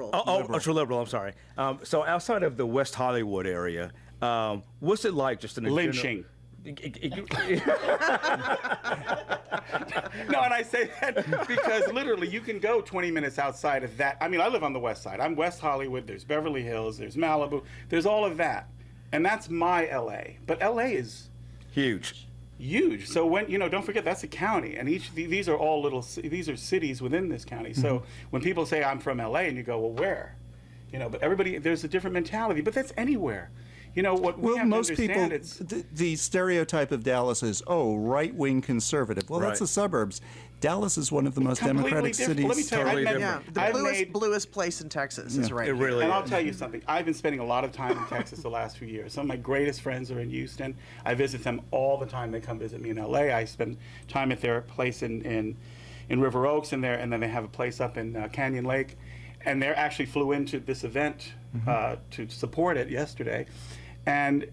liberal. I'm sorry. So outside of the West Hollywood area, what's it like just in a lynching? No, and I say that because literally you can go 20 minutes outside of that. I mean, I live on the west side. I'm West Hollywood. There's Beverly Hills. There's Malibu. There's all of that. And that's my L.A. But L.A. is huge. So when, don't forget that's a county. And these are cities within this county. So when people say I'm from L.A. and you go, well, where? But everybody, there's a different mentality, but that's anywhere. What we have most to understand people, the stereotype of Dallas is, right-wing conservative. Well, that's the suburbs. Dallas is one of the most democratic cities. Let me tell you, the bluest place in Texas is right here. Really and I'll tell you something. I've been spending a lot of time in Texas the last few years. Some of my greatest friends are in Houston. I visit them all the time. They come visit me in L.A. I spend time at their place in River Oaks, and then they have a place up in Canyon Lake. And they actually flew into this event to support it yesterday. And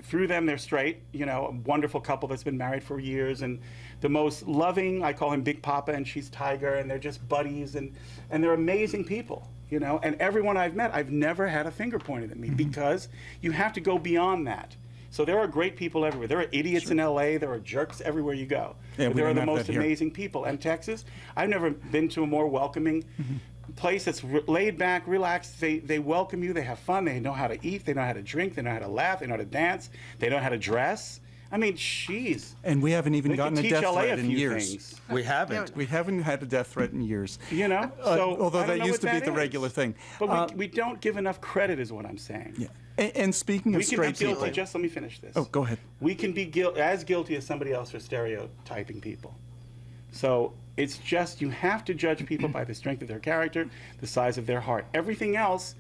through them, they're straight, a wonderful couple that's been married for years, and the most loving. I call him Big Papa, and she's Tiger, and they're just buddies, and they're amazing people, And everyone I've met, I've never had a finger pointed at me because you have to go beyond that. So there are great people everywhere. There are idiots in L.A. There are jerks everywhere you go. Yeah, but there are the most amazing people. And Texas, I've never been to a more welcoming place that's laid back, relaxed. They welcome you. They have fun. They know how to eat. They know how to drink. They know how to laugh. They know how to dance. They know how to dress. I mean, jeez. And we haven't even gotten a death threat in years. Things. We haven't. We haven't had a death threat in years. So although that used to be the regular thing. But we don't give enough credit, is what I'm saying. Yeah. And speaking of straight people, guilty. Just let me finish this. Oh, go ahead. We can be as guilty as somebody else for stereotyping people. So it's just you have to judge people by the strength of their character, the size of their heart. Everything else,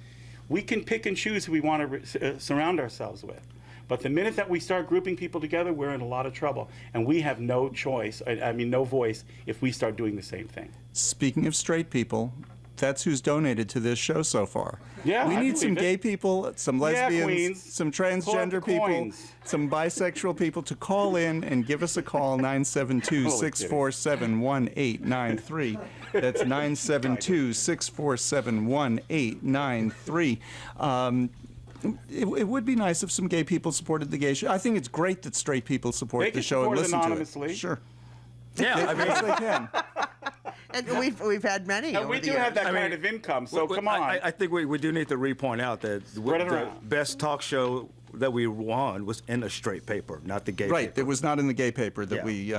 we can pick and choose who we want to surround ourselves with. But the minute that we start grouping people together, we're in a lot of trouble. And we have no choice, no voice, if we start doing the same thing. Speaking of straight people, that's who's donated to this show so far. Yeah, we need some gay people, some lesbians, queens. some transgender people, some bisexual people to call in and give us a call, 972-647-1893. That's 972-647-1893. It would be nice if some gay people supported the gay show. I think it's great that straight people support the show and listen anonymously. to it. Sure. Yeah, yes, they can. And we've had many. And we do have that kind of income, so come on. I think we do need to re-point out that the best talk show that we won was in a straight paper, not the gay paper. Right, it was not in the gay paper that we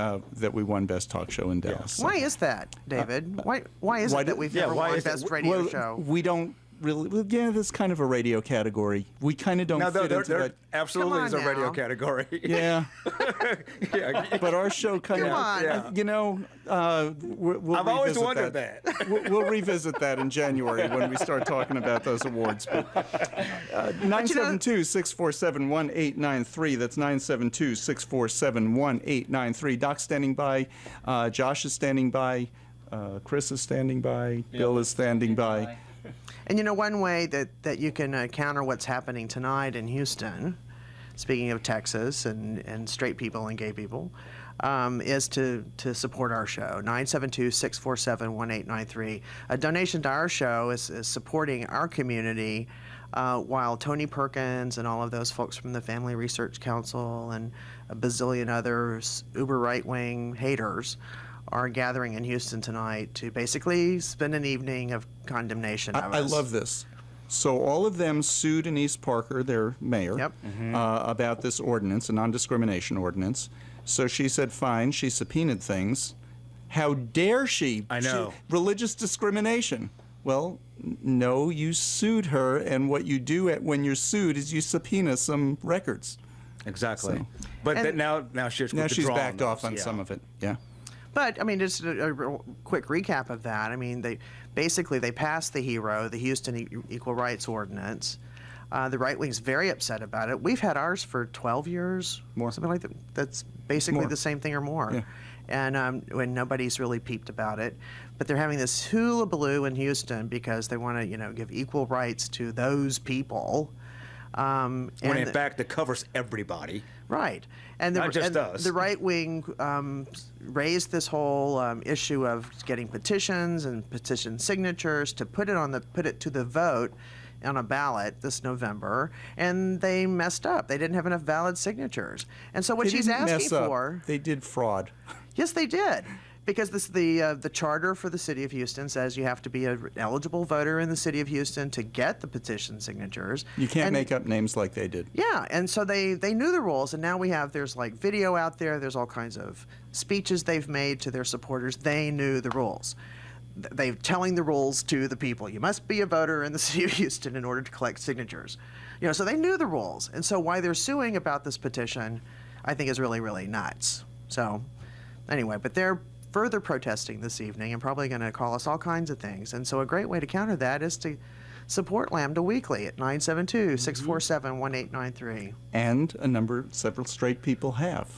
won Best Talk Show in Dallas. Why is that, David? Why is it that we've never won Best Radio Show? We don't really. Well, yeah, that's kind of a radio category. We kind of don't fit into that. Absolutely is a radio category. Yeah. But our show kind of, we'll I've always wondered that. We'll revisit that in January when we start talking about those awards. But 972-647-1893. That's 972-647-1893. Doc's standing by. Josh is standing by. Chris is standing by. Bill is standing by. And one way that you can counter what's happening tonight in Houston, speaking of Texas and straight people and gay people, is to support our show. 972-647-1893. A donation to our show is supporting our community while Tony Perkins and all of those folks from the Family Research Council and a bazillion others, uber right-wing haters, are gathering in Houston tonight to basically spend an evening of condemnation of us. I love this. So all of them sued Anise Parker, their mayor, about this ordinance, a non-discrimination ordinance. So she said, fine, she subpoenaed things. How dare she? I know. Religious discrimination. Well, no, you sued her, and what you do when you're sued is you subpoena some records. Exactly. So, but now she's backed off on some of it. Yeah. But, just a quick recap of that. They passed the HERO, the Houston Equal Rights Ordinance. The right wing's very upset about it. We've had ours for 12 years, something like that. That's basically the same thing or more. Yeah. And when nobody's really peeped about it. But they're having this hullabaloo in Houston because they want to, give equal rights to those people. When in fact it covers everybody. Right. And not just us. The right wing raised this whole issue of getting petitions and petition signatures to put it to the vote on a ballot this November, and they messed up. They didn't have enough valid signatures. And so what she's asking for, they did fraud. Yes, they did. Because the charter for the city of Houston says you have to be an eligible voter in the city of Houston to get the petition signatures. You can't make up names like they did. Yeah, and so they knew the rules, and now there's like video out there, there's all kinds of speeches they've made to their supporters. They knew the rules. they're telling the rules to the people. You must be a voter in the city of Houston in order to collect signatures. So they knew the rules. And so why they're suing about this petition, I think is really, really nuts. So anyway, but they're further protesting this evening and probably going to call us all kinds of things. And so a great way to counter that is to support Lambda Weekly at 972-647-1893. And several straight people have.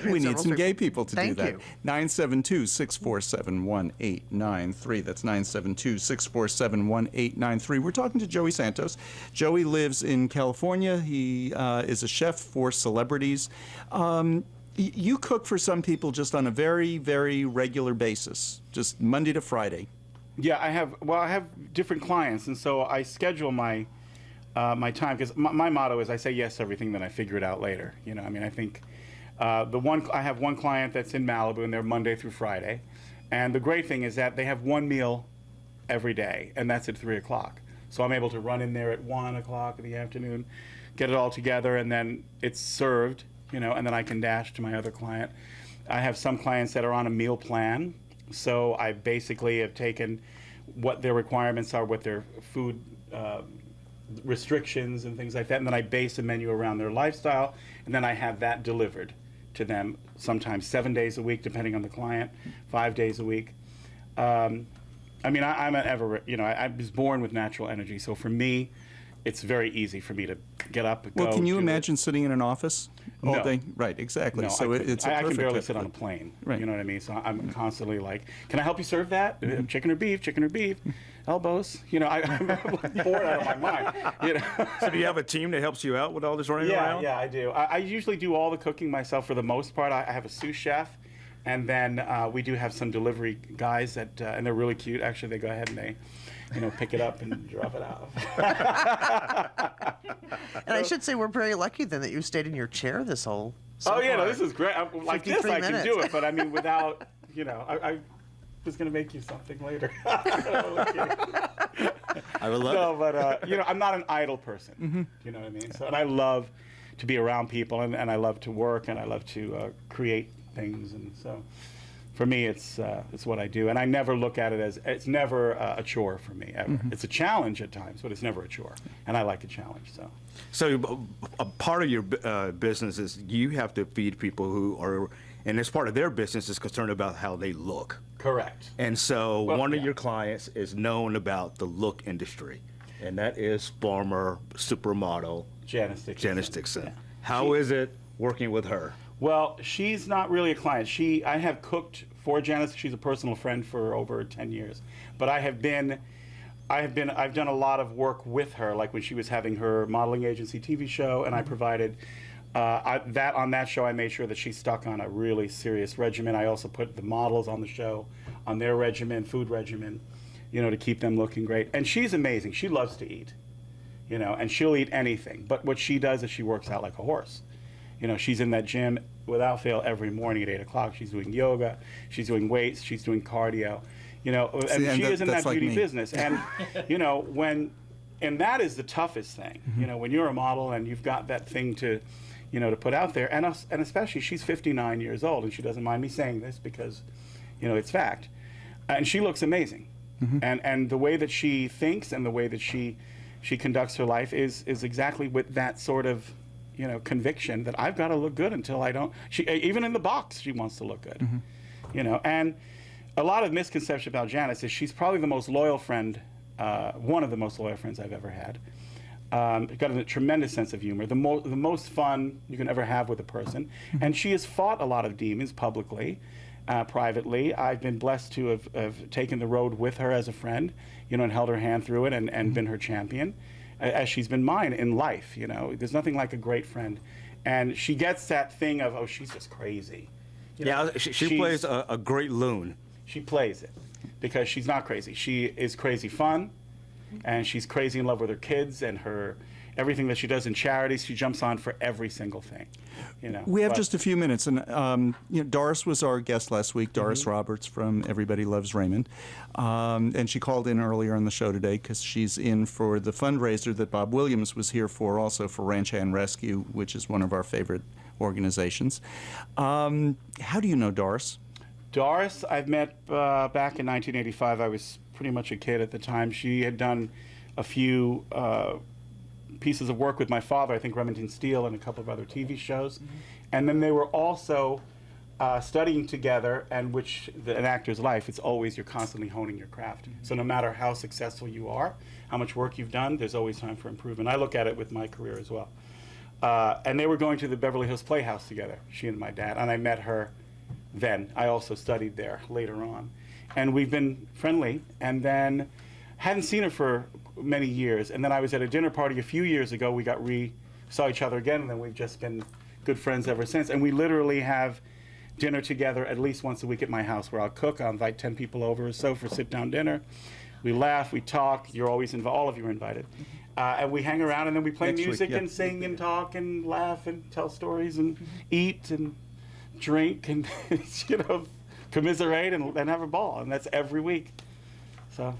We need some gay people to do that. Thank you. 972-647-1893. That's 972-647-1893. We're talking to Joey Santos. Joey lives in California. He is a chef for celebrities. You cook for some people just on a very, very regular basis, just Monday to Friday. Yeah, I have different clients, and so I schedule my my time, because my motto is I say yes to everything, then I figure it out later. I think I have one client that's in Malibu, and they're Monday through Friday, and the great thing is that they have one meal every day, and that's at 3 o'clock. So I'm able to run in there at 1 o'clock in the afternoon, get it all together, and then it's served, and then I can dash to my other client. I have some clients that are on a meal plan, so I basically have taken what their requirements are, what their food restrictions and things like that, and then I base a menu around their lifestyle, and then I have that delivered to them sometimes 7 days a week, depending on the client, 5 days a week. I'm I was born with natural energy, so for me, it's very easy for me to get up and go. Well, can you imagine sitting in an office all day? Right, exactly. No, so it's a perfect. I can barely sit on a plane. Right. You know what I mean? So I'm constantly like, can I help you serve that? Chicken or beef? Chicken or beef? Elbows? I'm bored out of my mind. So do you have a team that helps you out with all this running around? Yeah, I do. I usually do all the cooking myself for the most part. I have a sous chef. And then we do have some delivery guys that, and they're really cute. Actually, they go ahead and they, pick it up and drop it out. And I should say we're very lucky then that you stayed in your chair this whole. So far. No, this is great. Like this, I can do it, but I mean, without, I was going to make you something later. I would love it. But I'm not an idle person. Mm-hmm. You know what I mean? So, and I love to be around people, and I love to work, and I love to create things, and so for me it's what I do, and I never look at it as, it's never a chore for me ever. Mm-hmm. It's a challenge at times, but it's never a chore, and I like a challenge. So a part of your business is you have to feed people who are, and as part of their business is concerned about how they look. Correct. And so one of your clients is known about the look industry, and that is former supermodel Janice Dixon. Yeah. How is it working with her? Well, she's not really a client. I have cooked for Janice. She's a personal friend for over 10 years. But I've done a lot of work with her, like when she was having her modeling agency TV show, and I provided on that show. I made sure that she stuck on a really serious regimen. I also put the models on the show on their food regimen, to keep them looking great. And she's amazing. She loves to eat, and she'll eat anything. But what she does is she works out like a horse. She's in that gym without fail every morning at 8 o'clock. She's doing yoga, she's doing weights, she's doing cardio. And she is in that beauty business. And and that is the toughest thing. Mm-hmm. When you're a model and you've got that thing to put out there, and especially she's 59 years old, and she doesn't mind me saying this because, it's fact. And she looks amazing. Mm-hmm. And the way that she thinks and the way that she conducts her life is exactly with that sort of conviction that I've got to look good until I don't. She even in the box she wants to look good, mm-hmm. And a lot of misconception about Janice is she's probably the most loyal friend, one of the most loyal friends I've ever had. Got a tremendous sense of humor, the most fun you can ever have with a person, mm-hmm. and she has fought a lot of demons publicly, privately. I've been blessed to have taken the road with her as a friend, and held her hand through it and mm-hmm. been her champion. As she's been mine in life, there's nothing like a great friend, and she gets that thing of, oh, she's just crazy. She plays a great loon. She plays it because she's not crazy. She is crazy fun, and she's crazy in love with her kids and everything that she does in charities. She jumps on for every single thing. We have just a few minutes, and Doris was our guest last week. Doris mm-hmm. Roberts from Everybody Loves Raymond, and she called in earlier on the show today because she's in for the fundraiser that Bob Williams was here for, also for Ranch Hand Rescue, which is one of our favorite organizations. How do you know Doris? Doris, I've met back in 1985. I was pretty much a kid at the time. She had done a few pieces of work with my father, I think Remington Steele and a couple of other TV shows. And then they were also studying together, and an actor's life, it's always you're constantly honing your craft. So no matter how successful you are, how much work you've done, there's always time for improvement. I look at it with my career as well. And they were going to the Beverly Hills Playhouse together, she and my dad, and I met her then. I also studied there later on. And we've been friendly, and then hadn't seen her for many years. And then I was at a dinner party a few years ago. We saw each other again, and then we've just been good friends ever since. And we literally have dinner together at least once a week at my house, where I'll cook. I'll invite 10 people over or so for sit-down dinner. We laugh, we talk. You're always invited. All of you are invited. And we hang around, and then we play music and sing and talk and laugh and tell stories and eat and drink and commiserate and have a ball. And that's every week. So.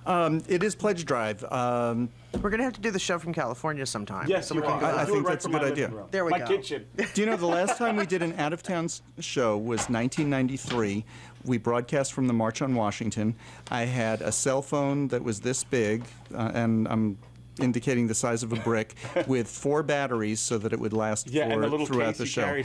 It is Pledge Drive. We're going to have to do the show from California sometime. Yes, so we can go. I think that's a good idea. There we go. My kitchen. Do you know the last time we did an out-of-town show was 1993. We broadcast from the March on Washington. I had a cell phone that was this big, and I'm indicating the size of a brick, with 4 batteries so that it would last throughout the show.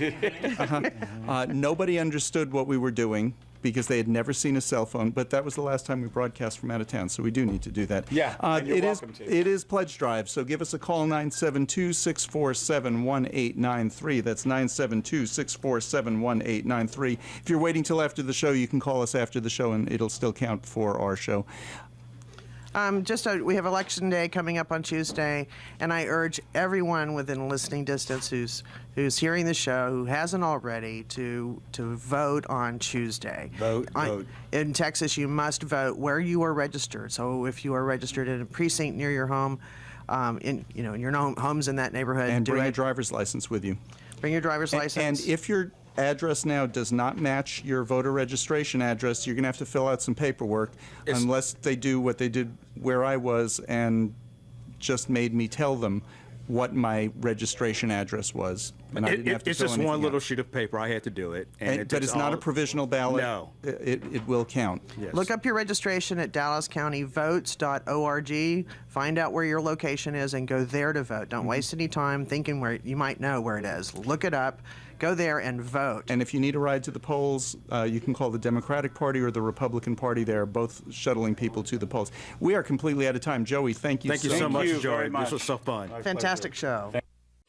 Nobody understood what we were doing, because they had never seen a cell phone, but that was the last time we broadcast from out of town, so we do need to do that. Yeah, and you're welcome to. It is Pledge Drive, so give us a call, 972-647-1893. That's 972-647-1893. If you're waiting till after the show, you can call us after the show, and it'll still count for our show. We have Election Day coming up on Tuesday, and I urge everyone within listening distance who's hearing the show, who hasn't already, to vote on Tuesday. Vote. In Texas, you must vote where you are registered. So if you are registered in a precinct near your home, in your home's in that neighborhood, and bring your driver's license with you. Bring your driver's license. And if your address now does not match your voter registration address, you're going to have to fill out some paperwork, unless they do what they did where I was and just made me tell them what my registration address was. And I didn't have to it's fill just anything one little out. sheet of paper. I had to do it. But it's not a provisional ballot. No. It will count. Yes. Look up your registration at DallasCountyVotes.org. Find out where your location is and go there to vote. Don't waste any time thinking where you might know where it is. Look it up. Go there and vote. And if you need a ride to the polls, you can call the Democratic Party or the Republican Party. They're both shuttling people to the polls. We are completely out of time. Joey, thank you so much, Joey. This was so fun. Fantastic show.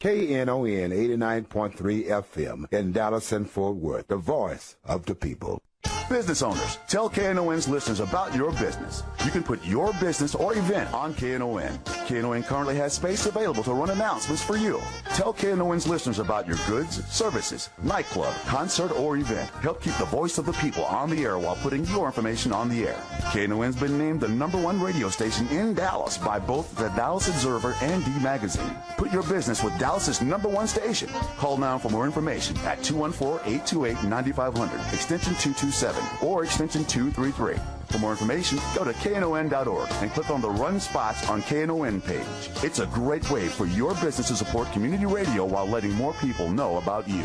KNON 89.3 FM in Dallas and Fort Worth, the voice of the people. Business owners, tell KNON's listeners about your business. You can put your business or event on KNON. KNON currently has space available to run announcements for you. Tell KNON's listeners about your goods, services, nightclub, concert, or event. Help keep the voice of the people on the air while putting your information on the air. KNON's been named the #1 radio station in Dallas by both the Dallas Observer and D Magazine. Put your business with Dallas's #1 station. Call now for more information at 214-828-9500, extension 227, or extension 233. For more information, go to KNON.org and click on the Run Spots on KNON page. It's a great way for your business to support community radio while letting more people know about you.